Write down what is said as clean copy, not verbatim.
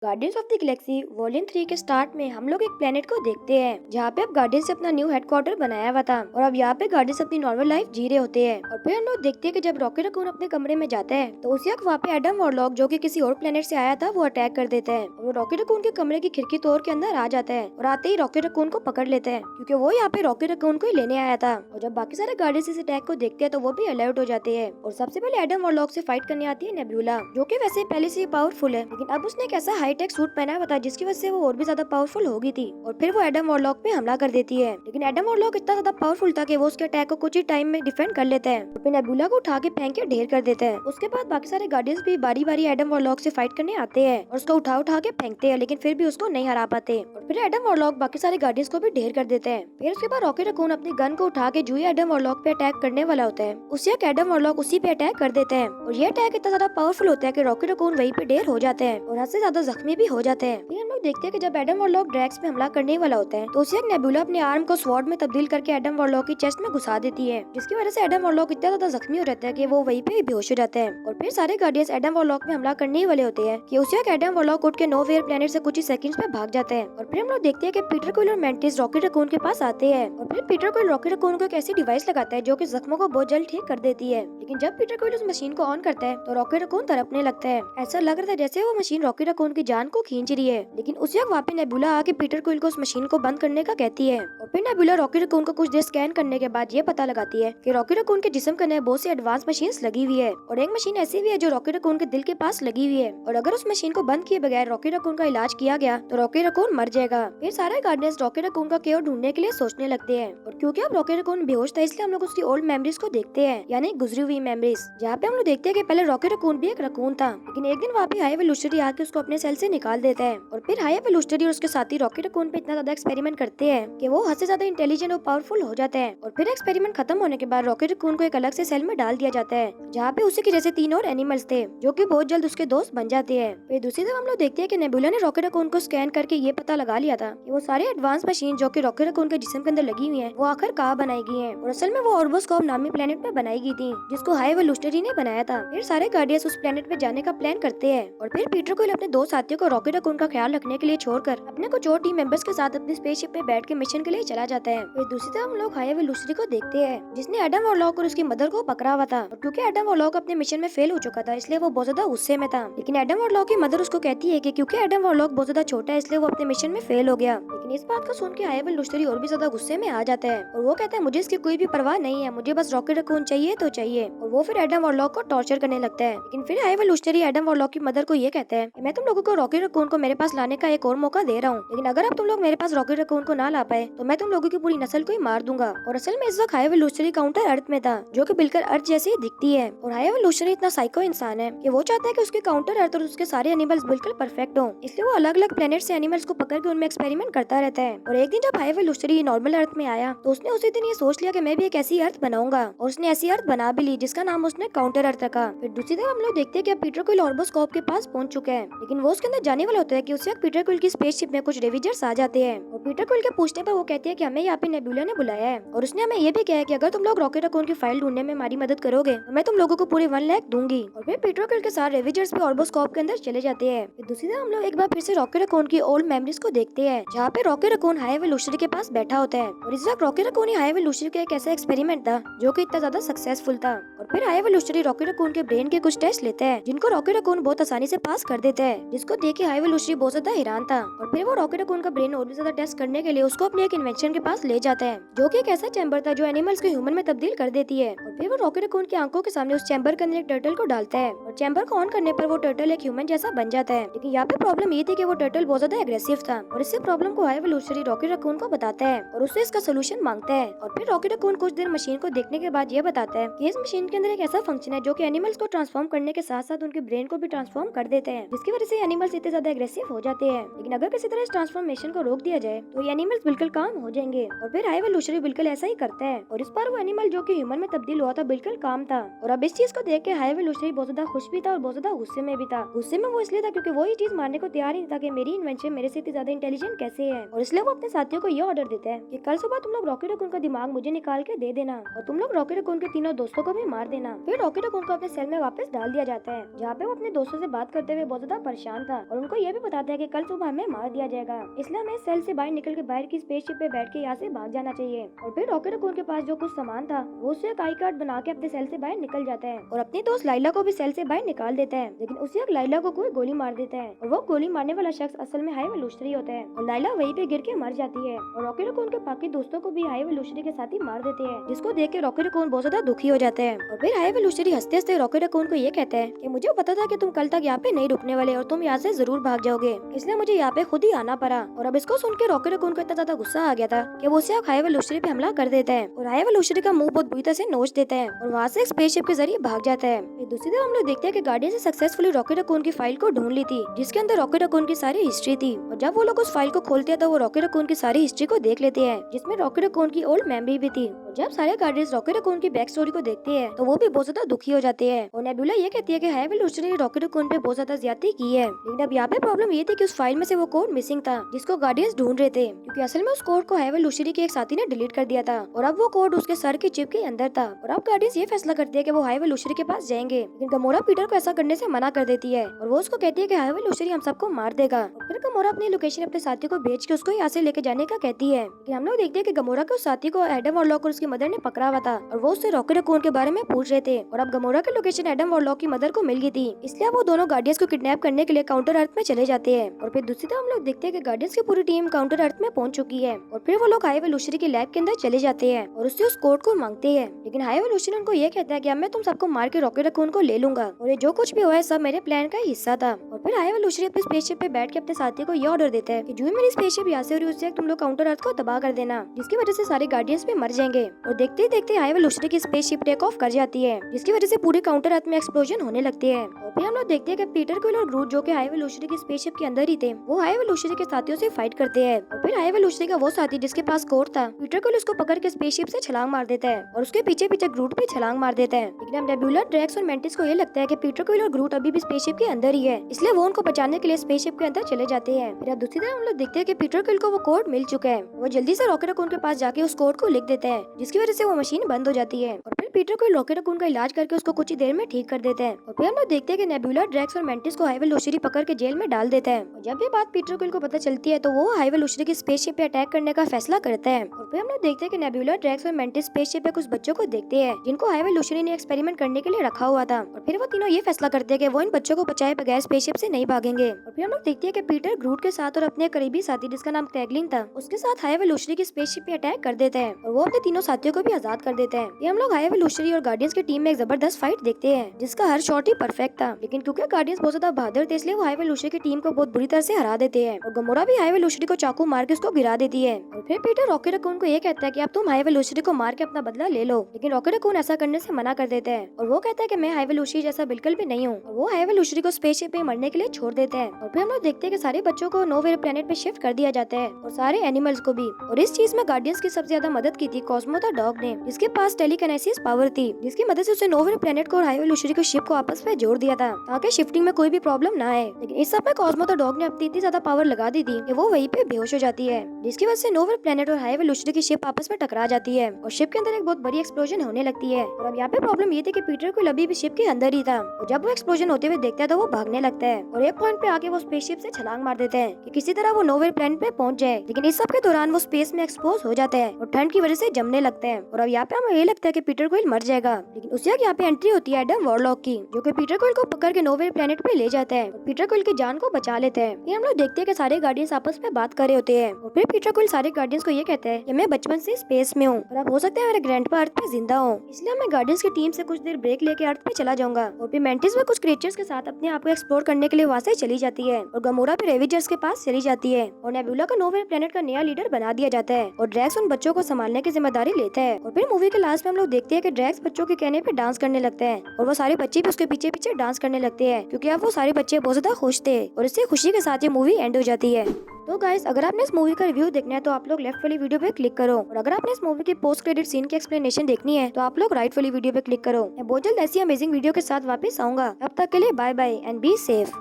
Guardians of the Galaxy volume 3 के start में हम लोग एक प्लेनेट को देखते हैं जहाँ पे अब गार्डियंस से अपना न्यू हेडक्वार्टर बनाया हुआ था और अब यहाँ पे गार्डियंस अपनी नॉर्मल लाइफ जी रहे होते हैं। और फिर हम लोग देखते हैं कि जब रॉकेट रकून अपने कमरे में जाता है तो उसी वक्त वहाँ पे एडम वॉरलॉक जो कि किसी और प्लेनेट से आया था वो अटैक कर देता है और वो रॉकेट रकून के कमरे की खिड़की तोड़ के अंदर आ जाता है और आते ही रॉकेट रकून को पकड़ लेता है क्योंकि वो यहाँ पे रॉकेट रकून को ही लेने आया था। और जब बाकी सारे गार्डियंस इस अटैक को देखते हैं तो वो भी अलर्ट हो जाते हैं और सबसे पहले एडम वॉरलॉक से फाइट करने आती है नेबुला जो कि वैसे पहले से पावरफुल है, लेकिन अब उसने एक ऐसा हाईटेक सूट पहना हुआ था जिसकी वजह से वो और भी ज्यादा पावरफुल हो गई थी और फिर वो एडम वॉरलॉक पे हमला कर देती है। लेकिन एडम वॉरलॉक इतना ज्यादा पावरफुल था कि वो उसके अटैक को कुछ ही टाइम में डिफेंड कर लेता है और फिर नेबुला को उठा के फेंक के ढेर कर देता है। उसके बाद बाकी सारे गार्डियंस भी बारी बारी एडम वॉरलॉक से फाइट करने आते हैं और उसको उठा उठा के फेंकते हैं, लेकिन फिर भी उसको नहीं हरा पाते और फिर एडम वॉरलॉक बाकी सारे गार्डियंस को भी ढेर कर देते हैं। फिर उसके बाद रॉकेट रकून अपनी गन को उठा के जूही एडम वॉरलॉक पे अटैक करने वाला होता है उसी वक्त एडम वॉरलॉक उसी पे अटैक कर देते हैं और ये अटैक इतना ज्यादा पावरफुल होता है कि रॉकेट रकून वहीं पे ढेर हो जाते हैं और हद से ज्यादा जख्मी भी हो जाते हैं। फिर हम लोग देखते हैं कि जब एडम वॉरलॉक ड्रैक्स पे हमला करने वाला होता है तो उसी वक्त नेबुला अपने आर्म को स्वॉर्ड में तब्दील करके एडम वॉरलॉक की चेस्ट में घुसा देती है, जिसकी वजह से एडम वॉरलॉक इतना ज्यादा जख्मी हो जाता है कि वो वहीं पे बेहोश हो जाता है। और फिर सारे गार्डियंस एडम वॉरलॉक में हमला करने ही वाले होते हैं कि उसी वक्त एडम वॉरलॉक उठ के नोवेयर प्लेनेट से कुछ ही सेकंड्स में भाग जाता है। और फिर हम लोग देखते हैं कि पीटर क्विल और मैंटिस रॉकेट रकून के पास आते हैं और फिर पीटर क्विल रॉकेट रकून को एक ऐसी डिवाइस लगाता है जो कि जख्मों को बहुत जल्द ठीक कर देती है। लेकिन जब पीटर क्विल उस मशीन को ऑन करता है तो रॉकेट रकून तड़पने लगता है। ऐसा लग रहा था जैसे वो मशीन रॉकेट रकून की जान को खींच रही है। लेकिन उसी वक्त वहाँ पे नेबुला आके पीटर क्विल को उस मशीन को बंद करने का कहती है और फिर नेबुला रॉकेट रकून को कुछ देर स्कैन करने के बाद ये पता लगाती है कि रॉकेट रकून के जिस्म के अंदर बहुत सी एडवांस मशीन्स लगी हुई है और एक मशीन ऐसी भी है जो रॉकेट रकून के दिल के पास लगी हुई है और अगर उस मशीन को बंद किए बगैर रॉकेट रकून का इलाज किया गया तो रॉकेट रकून मर जाएगा। फिर सारे गार्डियंस रॉकेट रकून का क्योर ढूंढने के लिए सोचने लगते हैं और क्योंकि अब रॉकेट रकून बेहोश था इसलिए हम लोग उसकी ओल्ड मेमोरीज को देखते हैं, यानी गुजरी हुई मेमोरीज, जहाँ पे हम लोग देखते हैं कि पहले रॉकेट रकून भी एक रकून था, लेकिन एक दिन वहाँ पे हाई वेलोसिटी आके उसको अपने सेल से निकाल देता है और फिर हाई वेलोसिटी और उसके साथी रॉकेट रकून पे इतना ज्यादा एक्सपेरिमेंट करते हैं कि वो हद से ज्यादा इंटेलिजेंट और पावरफुल हो जाते हैं। और फिर एक्सपेरिमेंट खत्म होने के बाद रॉकेट रकून को एक अलग से सेल में डाल दिया जाता है जहाँ पे उसी के जैसे 3 और एनिमल्स थे जो कि बहुत जल्द उसके दोस्त बन जाते हैं। फिर दूसरी तरफ हम लोग देखते हैं कि नेबुला ने रॉकेट रकून को स्कैन करके ये पता लगा लिया था कि वो सारे एडवांस मशीन जो कि रॉकेट रकून के जिस्म के अंदर लगी हुई है वो आखिर कहाँ बनाई गई है और असल में वो ऑर्बोस्कोप नामी प्लेनेट पे बनाई गई थी जिसको हाई वेलोसिटी ने बनाया था। फिर सारे गार्डियंस उस प्लेनेट पे जाने का प्लान करते हैं और फिर पीटर क्विल अपने दो साथियों को रॉकेट रकून का ख्याल रखने के लिए छोड़कर अपने कुछ और टीम मेंबर्स के साथ अपनी स्पेसशिप पे बैठ के मिशन के लिए चला जाता है। फिर दूसरी तरफ हम लोग हाई वेलोसिटी को देखते हैं जिसने एडम वॉरलॉक और उसकी मदर को पकड़ा हुआ था और क्योंकि एडम वॉरलॉक अपने मिशन में फेल हो चुका था इसलिए वो बहुत ज्यादा गुस्से में था। लेकिन एडम वॉरलॉक की मदर उसको कहती है कि क्योंकि एडम वॉरलॉक बहुत ज्यादा छोटा है इसलिए वो अपने मिशन में फेल हो गया। लेकिन इस बात को सुन के हाई वेलोसिटी और भी ज्यादा गुस्से में आ जाता है और वो कहता है मुझे इसकी कोई भी परवाह नहीं है, मुझे बस रॉकेट रकून चाहिए तो चाहिए, और वो फिर एडम वॉरलॉक को टॉर्चर करने लगता है। लेकिन फिर हाई वेलोसिटी एडम वॉरलॉक की मदर को ये कहता है कि मैं तुम लोगों को रॉकेट रकून को मेरे पास लाने का एक और मौका दे रहा हूँ, लेकिन अगर अब तुम लोग मेरे पास रॉकेट रकून को ना ला पाए तो मैं तुम लोगों की पूरी नस्ल को ही मार दूंगा। और असल में इस वक्त हाई वेलोसिटी काउंटर अर्थ में था जो कि बिल्कुल अर्थ जैसी दिखती है और हाई वेलोसिटी इतना साइको इंसान है कि वो चाहता है कि उसके काउंटर अर्थ और उसके सारे एनिमल्स बिल्कुल परफेक्ट हो, इसलिए वो अलग अलग प्लेनेट से एनिमल्स को पकड़ के उनमें एक्सपेरिमेंट करता रहता है। और एक दिन जब हाई वेलोसिटी नॉर्मल अर्थ में आया तो उसने उसी दिन ये सोच लिया कि मैं भी एक ऐसी अर्थ बनाऊंगा और उसने ऐसी अर्थ बना भी ली जिसका नाम उसने काउंटर अर्थ रखा। फिर दूसरी तरफ हम लोग देखते हैं कि अब पीटर क्विल ऑर्बोस्कोप के पास पहुंच चुका है, लेकिन वो उसके अंदर जाने वाला होता है कि उस वक्त पीटर क्विल की स्पेसशिप में कुछ रेविजर्स आ जाते हैं और पीटर क्विल के पूछने पर वो कहती है कि हमें यहाँ पे नेबुला ने बुलाया है और उसने हमें ये भी कहा है कि अगर तुम लोग रॉकेट रकून की फाइल ढूंढने में हमारी मदद करोगे तो मैं तुम लोगों को पूरे 1 लाख दूंगी। और फिर पीटर क्विल के साथ रेविजर्स भी ऑर्बोस्कोप के अंदर चले जाते हैं। फिर दूसरी तरफ हम लोग एक बार फिर से रॉकेट रकून की ओल्ड मेमोरीज को देखते हैं जहाँ पे रॉकेट रकून हाई वेलोसिटी के पास बैठा होता है और इस वक्त रॉकेट रकून हाई वेलोसिटी का एक ऐसा एक्सपेरिमेंट था जो कि इतना ज्यादा सक्सेसफुल था। और फिर हाई वेलोसिटी रॉकेट रकून के ब्रेन के कुछ टेस्ट लेते हैं जिनको रॉकेट रकून बहुत आसानी से पास कर देता है, जिसको देख के हाई वेलोसिटी बहुत ज्यादा हैरान था। और फिर वो रॉकेट रकून का ब्रेन और भी ज्यादा टेस्ट करने के लिए उसको अपने एक इन्वेंशन के पास ले जाता है जो कि एक ऐसा चैम्बर था जो एनिमल्स को ह्यूमन में तब्दील कर देती है। और फिर वो रॉकेट रकून की आंखों के सामने उस चैम्बर के अंदर एक टर्टल को डालता है और चैम्बर को ऑन करने पर वो टर्टल एक ह्यूमन जैसा बन जाता है। लेकिन यहाँ पे प्रॉब्लम ये थी कि वो टर्टल बहुत ज्यादा एग्रेसिव था और इससे प्रॉब्लम को हाई वेलोसिटी रॉकेट रकून को बताता है और उससे इसका सोल्यूशन मांगता है। और फिर रॉकेट रकून कुछ देर मशीन को देखने के बाद ये बताता है कि इस मशीन के अंदर एक ऐसा फंक्शन है जो कि एनिमल्स को ट्रांसफॉर्म करने के साथ साथ उनके ब्रेन को भी ट्रांसफॉर्म कर देते हैं, जिसकी वजह से एनिमल्स इतने ज्यादा एग्रेसिव हो जाते हैं। लेकिन अगर किसी तरह इस ट्रांसफॉर्मेशन को रोक दिया जाए तो ये एनिमल्स बिल्कुल काम हो जाएंगे। और फिर हाई वेलोसिटी बिल्कुल ऐसा ही करता है और इस बार वो एनिमल जो कि ह्यूमन में तब्दील हुआ था बिल्कुल काम था। और अब इस चीज को देख के हाई वेलोसिटी बहुत ज्यादा खुश भी था और बहुत ज्यादा गुस्से में भी था। गुस्से में वो इसलिए था क्योंकि वो ये चीज मानने को तैयार ही नहीं था कि मेरी इन्वेंशन मेरे से इतनी ज्यादा इंटेलिजेंट कैसे है। और इसलिए वो अपने साथियों को ये ऑर्डर देता है कि कल सुबह तुम लोग रॉकेट रकून का दिमाग मुझे निकाल के दे देना और तुम लोग रॉकेट रकून के तीनों दोस्तों को भी मार देना। फिर रॉकेट रकून को अपने सेल में वापस डाल दिया जाता है जहाँ पे वो अपने दोस्तों से बात करते हुए बहुत ज्यादा परेशान था और उनको ये भी बताता है कि कल सुबह हमें मार दिया जाएगा, इसलिए हमें सेल से बाहर निकल के बाहर की स्पेसशिप पे बैठ के यहाँ से भाग जाना चाहिए। और फिर रॉकेट रकून के पास जो कुछ सामान था वो उससे एक आई कार्ड बना के अपने सेल से बाहर निकल जाता है और अपनी दोस्त लाइला को भी सेल से बाहर निकाल देता है। लेकिन उसी वक्त लाइला को कोई गोली मार देता है और वो गोली मारने वाला शख्स असल में हाई वेलोसिटी होता है और लाइला वहीं पे गिर के मर जाती है और रॉकेट रकून के बाकी दोस्तों को भी हाई वेलोसिटी के साथ ही मार देते हैं, जिसको देख के रॉकेट रकून बहुत ज्यादा दुखी हो जाता है। और फिर हाई वेलोसिटी हंसते हंसते रॉकेट रकून को ये कहता है कि मुझे पता था कि तुम कल तक यहाँ पे नहीं रुकने वाले और तुम यहाँ से जरूर भाग जाओगे, इसलिए मुझे यहाँ पे खुद ही आना पड़ा। और अब इसको सुन के रॉकेट रकून को इतना ज्यादा गुस्सा आ गया था कि वो उसे हाई वेलोसिटी पे हमला कर देता है और हाई वेलोसिटी का मुंह बहुत बुरी तरह से नोच देता है और वहाँ से एक स्पेसशिप के जरिए भाग जाता है। फिर दूसरी तरफ हम लोग देखते हैं कि गार्डियन ने सक्सेसफुली रॉकेट रकून की फाइल को ढूंढ ली थी जिसके अंदर रॉकेट रकून की सारी हिस्ट्री थी और जब वो लोग उस फाइल को खोलते हैं तो वो रॉकेट रकून की सारी हिस्ट्री को देख लेते हैं जिसमें रॉकेट रकून की ओल्ड मेमोरी भी थी। और जब सारे गार्डियंस रॉकेट रकून की बैक स्टोरी को देखते हैं तो वो भी बहुत ज्यादा दुखी हो जाते हैं और नेबुला ये कहती है कि हाई वेलोसिटी ने रॉकेट रकून पे बहुत ज्यादा ज्यादती की है। लेकिन अब यहाँ पे प्रॉब्लम ये थी कि उस फाइल में से वो कोड मिसिंग था जिसको गार्डियंस ढूंढ रहे थे, क्योंकि असल में उस कोड को हाई वेलोसिटी के एक साथी ने डिलीट कर दिया था और अब वो कोड उसके सर की चिप के अंदर था। और अब गार्डियंस ये फैसला करते हैं कि वो हाई वेलोसिटी के पास जाएंगे, लेकिन गमोरा पीटर को ऐसा करने से मना कर देती है और वो उसको कहती है कि हाई वेलोसिटी हम सबको मार देगा। और फिर गमोरा अपनी लोकेशन अपने साथी को भेज के उसको यहाँ से लेके जाने का कहती है। लेकिन हम लोग देखते हैं कि गमोरा के उस साथी को एडम वॉरलॉक और उसकी मदर ने पकड़ा हुआ था और वो उससे रॉकेट रकून के बारे में पूछ रहे थे। और अब गमोरा की लोकेशन एडम वॉरलॉक की मदर को मिल गई थी, इसलिए वो दोनों गार्डियंस को किडनैप करने के लिए काउंटर अर्थ में चले जाते हैं। और फिर दूसरी तरफ हम लोग देखते हैं कि गार्डियंस की पूरी टीम काउंटर अर्थ में पहुंच चुकी है और फिर वो लोग हाई वेलोसिटी के लैब के अंदर चले जाते हैं और उससे उस कोड को मांगते हैं। लेकिन हाई वेलोसिटी उनको ये कहता है कि अब मैं तुम सबको मार के रॉकेट रकून को ले लूंगा और ये जो कुछ भी हुआ है सब मेरे प्लान का हिस्सा था। और फिर हाई वेलोसिटी अपने स्पेसशिप पे बैठ के अपने साथी को ये ऑर्डर देता है कि जो मेरी स्पेसशिप यहाँ से हो रही है उससे तुम लोग काउंटर अर्थ को तबाह कर देना, जिसकी वजह से सारे गार्डियंस भी मर जाएंगे। और देखते ही देखते हाई वेलोसिटी की स्पेसशिप टेक ऑफ कर जाती है जिसकी वजह से पूरी काउंटर अर्थ में एक्सप्लोजन होने लगती है। और फिर हम लोग देखते हैं कि पीटर क्विल और ग्रूट जो कि हाई वेलोसिटी की स्पेसशिप के अंदर ही थे वो हाई वेलोसिटी के साथियों से फाइट करते हैं। और फिर हाई वेलोसिटी का वो साथी जिसके पास कोड था पीटर क्विल उसको पकड़ के स्पेसशिप से छलांग मार देता है और उसके पीछे पीछे ग्रूट भी छलांग मार देता है। लेकिन अब नेबुला, ड्रैक्स और मेंटिस को ये लगता है कि पीटर क्विल और ग्रूट अभी भी स्पेसशिप के अंदर ही है, इसलिए वो उनको बचाने के लिए स्पेसशिप के अंदर चले जाते हैं। फिर अब दूसरी तरफ हम लोग देखते हैं कि पीटर क्विल को वो कोड मिल चुका है, वो जल्दी से रॉकेट रकून के पास जाके उस कोड को लिख देता है जिसकी वजह से वो मशीन बंद हो जाती है। और फिर पीटर क्विल रॉकेट रकून का इलाज करके उसको कुछ ही देर में ठीक कर देते हैं। और फिर हम लोग देखते हैं कि नेबुला, ड्रैक्स और मेंटिस को हाई वेलोसिटी पकड़ के जेल में डाल देता है। और जब ये बात पीटर क्विल को पता चलती है तो वो हाई वेलोसिटी की स्पेसशिप पे अटैक करने का फैसला करता है। और फिर हम लोग देखते हैं कि नेबुला, ड्रैक्स और मेंटिस स्पेसशिप पे कुछ बच्चों को देखते हैं जिनको हाई वेलोसिटी ने एक्सपेरिमेंट करने के लिए रखा हुआ था। और फिर वो तीनों ये फैसला करते हैं कि वो इन बच्चों को बचाए बगैर स्पेसशिप से नहीं भागेंगे। और फिर हम लोग देखते हैं कि पीटर ग्रूट के साथ और अपने करीबी साथी जिसका नाम क्रैगलिंग था उसके साथ हाई वेलोसिटी की स्पेसशिप पे अटैक कर देता है और वो अपने तीनों साथियों को भी आजाद कर देता है। ये हम लोग हाई वेलोसिटी और गार्डियंस की टीम में एक जबरदस्त फाइट देखते हैं जिसका हर शॉट ही परफेक्ट था। लेकिन क्योंकि गार्डियंस बहुत ज्यादा बहादुर थे इसलिए वो हाई वेलोसिटी की टीम को बहुत बुरी तरह से हरा देते हैं और गमोरा भी हाई वेलोसिटी को चाकू मार के उसको गिरा देती है। और फिर पीटर रॉकेट रकून को ये कहता है कि अब तुम हाई वेलोसिटी को मार के अपना बदला ले लो, लेकिन रॉकेट रकून ऐसा करने से मना कर देता है और वो कहता है कि मैं हाई वेलोसिटी जैसा बिल्कुल भी नहीं हूँ और वो हाई वेलोसिटी को स्पेसशिप पे मरने के लिए छोड़ देता है। और फिर हम लोग देखते हैं कि सारे बच्चों को नोवेयर प्लेनेट पे शिफ्ट कर दिया जाता है और सारे एनिमल्स को भी। और इस चीज में गार्डियंस की सबसे ज्यादा मदद की थी कॉस्मो द डॉग ने, जिसके पास टेलीकिनेसिस पावर थी, जिसकी मदद से उसे नोवेयर प्लेनेट को और हाई वेलोसिटी की शिप को आपस में जोड़ दिया था ताकि शिफ्टिंग में कोई भी प्रॉब्लम ना आए। लेकिन इस सब में कॉस्मो द डॉग ने अपनी इतनी ज्यादा पावर लगा दी थी कि वो वहीं पे बेहोश हो जाती है, जिसकी वजह से नोवेयर प्लेनेट और हाई वेलोसिटी की शिप आपस में टकरा जाती है और शिप के अंदर एक बहुत बड़ी एक्सप्लोजन होने लगती है। और अब यहाँ पे प्रॉब्लम ये थी कि पीटर को अभी भी शिप के अंदर ही था और जब वो एक्सप्लोजन होते हुए देखता है तो वो भागने लगता है और एक पॉइंट पे आके वो स्पेसशिप से छलांग मार देता है कि किसी तरह वो नोवेयर प्लेनेट पे पहुंच जाए। लेकिन इस सब के दौरान वो स्पेस में एक्सपोज हो जाता है और ठंड की वजह से जमने लगता है। और अब यहाँ पे हमें ये लगता है कि पीटर क्विल मर जाएगा, लेकिन उसी वक्त यहाँ पे एंट्री होती है एडम वॉरलॉक की, जो कि पीटर क्विल को पकड़ के नोवेयर प्लेनेट पे ले जाता है और पीटर क्विल की जान को बचा लेता है। ये हम लोग देखते हैं कि सारे गार्डियंस आपस में बात कर रहे होते हैं और फिर पीटर क्विल सारे गार्डियंस को ये कहता है कि मैं बचपन से स्पेस में हूँ और अब हो सकता है मेरे ग्रैंडपा अर्थ पे जिंदा हो, इसलिए मैं गार्डियंस की टीम से कुछ देर ब्रेक लेके अर्थ पे चला जाऊंगा। और फिर मेंटिस में कुछ क्रिएचर्स के साथ अपने आप को एक्सप्लोर करने के लिए वहाँ से चली जाती है और गमोरा भी रेविजर्स के पास चली जाती है और नेबुला को नोवेयर प्लेनेट का नया लीडर बना दिया जाता है और ड्रैक्स उन बच्चों को संभालने की जिम्मेदारी लेता है। और फिर मूवी के लास्ट में हम लोग देखते हैं कि ड्रैक्स बच्चों के कहने पे डांस करने लगता है और वो सारे बच्चे भी उसके पीछे पीछे डांस करने लगते हैं क्योंकि अब वो सारे बच्चे बहुत ज्यादा खुश थे और इससे खुशी के साथ ये मूवी एंड हो जाती है। तो गाइस, अगर आपने इस मूवी का रिव्यू देखना है तो आप लोग लेफ्ट वाली वीडियो पे क्लिक करो और अगर आपने इस मूवी के पोस्ट क्रेडिट सीन की एक्सप्लेनेशन देखनी है तो आप लोग राइट वाली वीडियो पे क्लिक करो। मैं बहुत जल्द ऐसी अमेजिंग वीडियो के साथ वापस आऊंगा। तब तक के लिए bye bye and be safe.